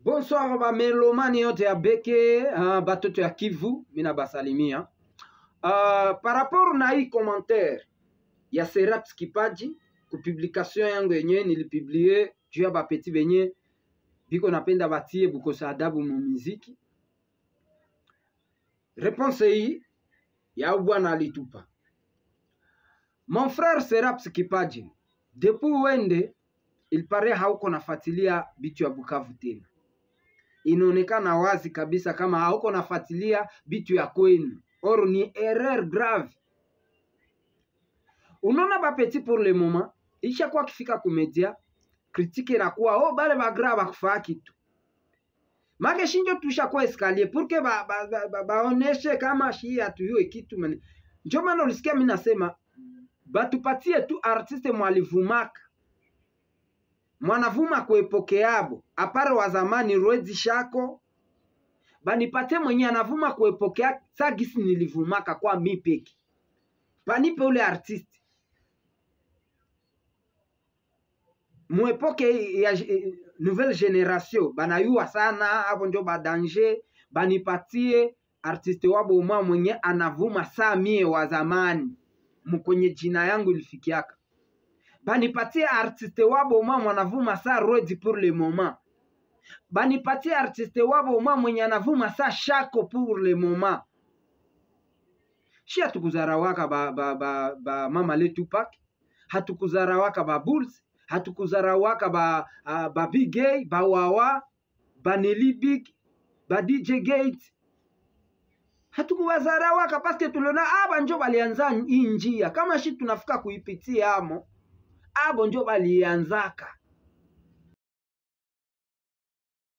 Bonsoir ba melomani yote ya Beke, batoto ya Kivu, mina basalimia. Par rapport na hii commentaire ya Seraps Kipaji, ku publication yangu yenye nilipiblie juu ya bapeti benye biko napenda batie bukosa adabu mu muziki. Réponse hii ya bwana alitupa. Mon frère Seraps Kipaji, depuis wende il paraît hauko nafuatilia bitu ya Bukavu tena. Inaonekana wazi kabisa kama hauko nafuatilia bitu ya kwenu. Or ni erreur grave. Unaona ba petit pour le moment, isha kwa kifika kumedia, critique na kuwa bale ba grave akufaa kitu. Make shinjo tusha kwa escalier pour que baoneshe kama shi atuyue kitu mani. Ndio maana ulisikia mimi nasema batupatie tu artiste mwalivumaka. Mwanavuma kuepokeabo, apare wa zamani Rwedi Shako, banipate mwenye anavuma kuepokea sagisi nilivumaka kwa mipeki. Banipe ule artiste. Muepoke ya nouvelle génération, banayua sana, hapo ndio ba danger, banipatie artiste wabo mwenye anavuma saa mie wa zamani, mkwenye jina yangu ilifikiaka. Banipatie artiste wabo mwanavuma saa Rwedi pour le moment. Banipatie artiste wabo mwenye anavuma saa Shako pour le moment. Shi hatukuzarawaka ba mama le Tupac, hatukuzarawaka ba Bulls, hatukuzarawaka ba Big Gay, ba Wawa, ba Nelly Big, ba DJ Gate. Hatukuzarawaka paske tuliona aba njo balianza hii njia. Kama shi tunafika kuipitia amo, abo njo balianzaka.